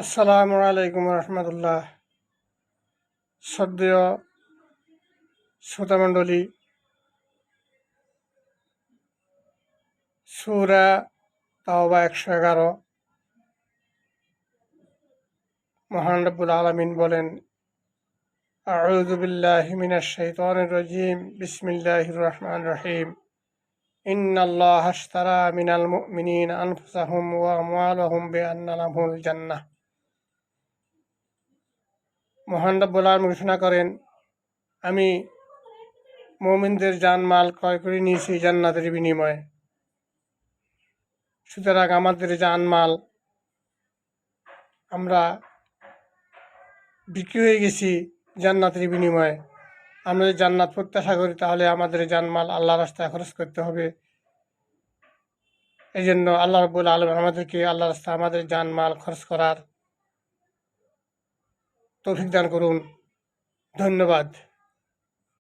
আসসালামু আলাইকুম রহমতুল্লাহ। শ্রদ্ধেয় শ্রোতামণ্ডলী, সূরা তাওবা 111। মহান রব্বুল আলামিন বলেন, আউযু বিল্লাহি মিনাশ শাইতানির রাজীম, বিসমিল্লাহির রহমানির রহিম। ইন্নাল্লাহা আশতারা মিনাল মুমিনিনা আনফুসাহুম ওয়া আমওয়ালাহুম বিআন্না লাহুমুল জান্নাহ। মহান রব্বুল আলামিন ঘোষণা করেন, আমি মুমিনদের জানমাল ক্রয় করে নিয়েছি জান্নাতের বিনিময়ে। সুতরাং আমাদের জানমাল আমরা বিক্রি হয়ে গেছি জান্নাতের বিনিময়ে। আমরা যদি জান্নাত প্রত্যাশা করি তাহলে আমাদের জানমাল আল্লাহর রাস্তায় খরচ করতে হবে। এই জন্য আল্লাহ রাব্বুল আলামিন আমাদেরকে আল্লাহর রাস্তায় আমাদের জানমাল খরচ করার তৌফিক দান করুন। ধন্যবাদ।